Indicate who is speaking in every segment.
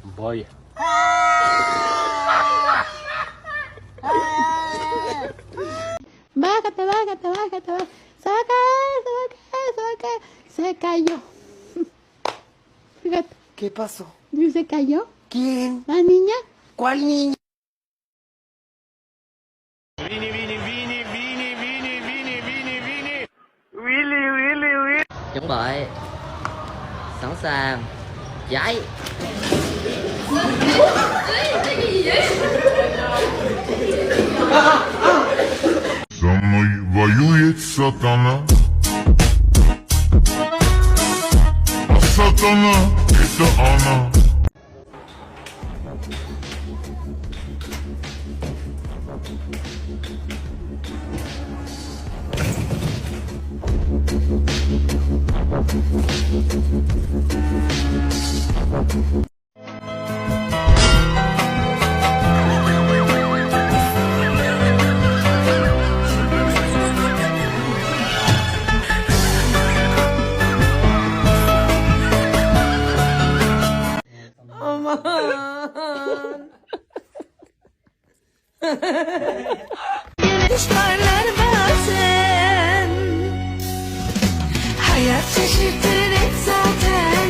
Speaker 1: Boia.
Speaker 2: Bájate, bájate, bájate, bájate. Se cayó. Fíjate.
Speaker 3: ¿Qué pasó?
Speaker 2: ¿Se cayó?
Speaker 3: ¿Quién?
Speaker 2: ¿La niña?
Speaker 3: ¿Cuál niña?
Speaker 4: Chuẩn bị. Sẵn sàng. Chạy.
Speaker 5: Со мной воюет сатана, а сатана это она.
Speaker 6: Güneş parlar bazen, hayat şaşırtır hep zaten.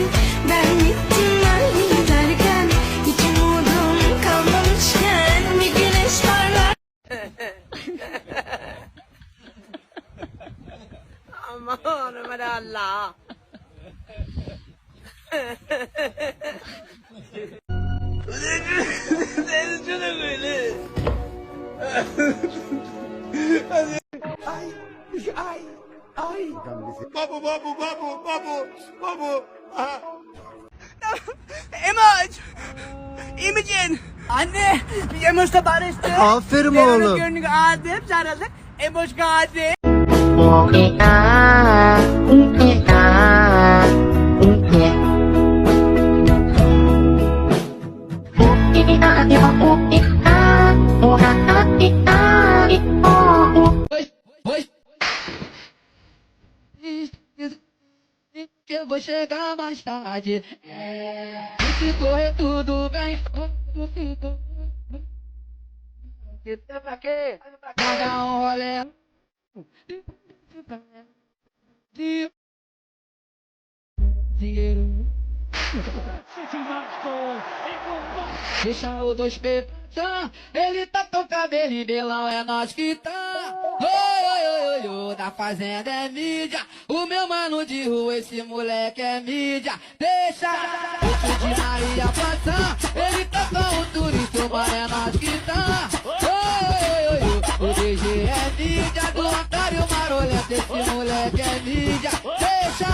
Speaker 6: Ben gittim ben giderken, hiç umudum kalmamışken bir güneş parlar. Aman Ömer Allah. Emoç! İyi misin? Anne! Biz Emoç'la barıştık.
Speaker 3: Aferin
Speaker 6: Ben
Speaker 3: oğlum.
Speaker 6: gönlünü aldım, sarıldık. Emoç geldi.
Speaker 2: Eu vou chegar mais tarde. Se correr tudo bem. Pra quê? Pra dar rolê. Dinheiro. Deixa o 2P tá. Ele tá com cabelo e belão, é nós que tá. Oi, oi, oi, oi, oi, da fazenda é mídia. O meu mano de rua, esse moleque é mídia. Deixa o de Maria passar. Ele tá com o turista, mano, é nós que tá. Oi, oi, oi, oi, o DG é mídia. Do Antário Marolento, esse moleque é mídia. Deixa.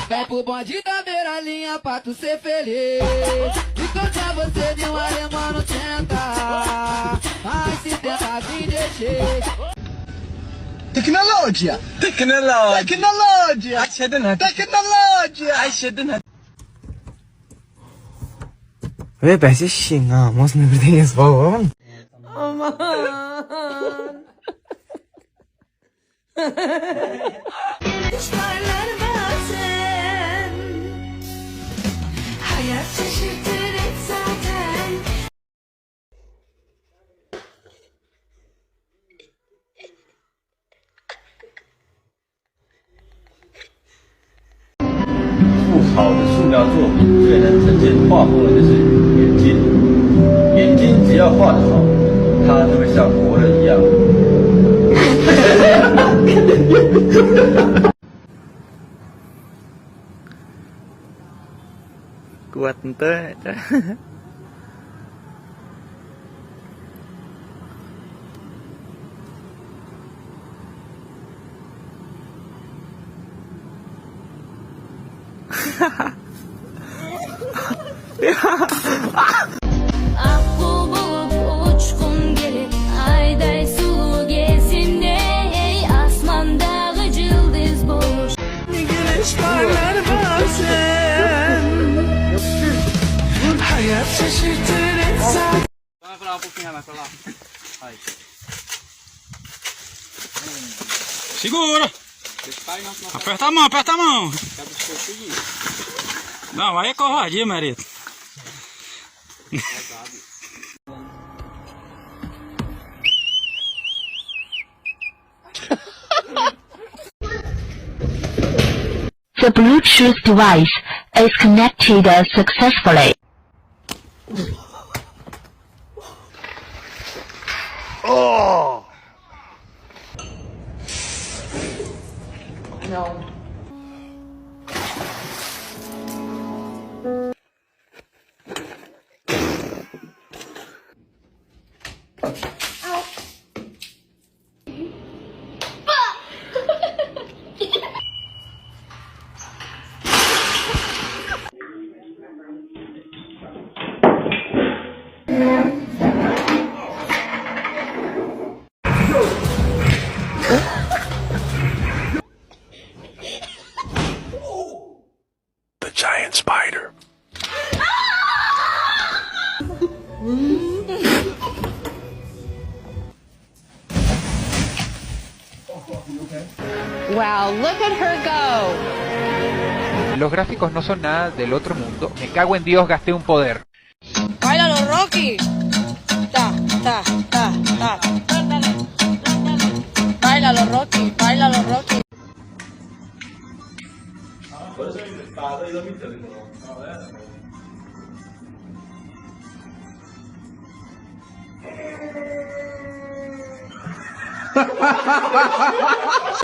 Speaker 2: Vai pro bonde da beira linha pra tu ser feliz. Encontrar você de um alemão não tenta. Mas se tenta vir deixar.
Speaker 3: Teknoloji. Teknoloji. Teknoloji. 왜 맛있시나? 무슨 일이 있어?
Speaker 6: Aman! Güneş parlar bazen, hayat şaşırtır hep zaten.
Speaker 1: 一幅好的素描作品最能呈现画风的就是眼睛，眼睛只要画得好，它就会像活的一样。
Speaker 3: Kuat ente.
Speaker 6: Akbu bulup uçkun gelir, ayday sulu gelsin de, ey asmandağı cıldız bulur. Güneş parlar bazen, hayat şaşırtır hep zaten.
Speaker 1: Vai pra lá um pouquinho, vai pra lá. Aí.
Speaker 7: Segura!
Speaker 1: Deixa cair não, senão
Speaker 7: Aperta a mão, aperta a mão!
Speaker 1: quebra o seu seguinte.
Speaker 7: Não, aí é covardia, Marito.
Speaker 8: The Bluetooth device is connected successfully.
Speaker 3: The giant spider.
Speaker 6: Wow, look at her go.
Speaker 9: Los gráficos no son nada del otro mundo. Me cago en Dios, gasté un poder.
Speaker 6: Báilalo, Rocky. Ta, ta, ta, ta. Báilalo, Rocky. Báilalo, Rocky.
Speaker 1: Por eso打这个米的那种，好的。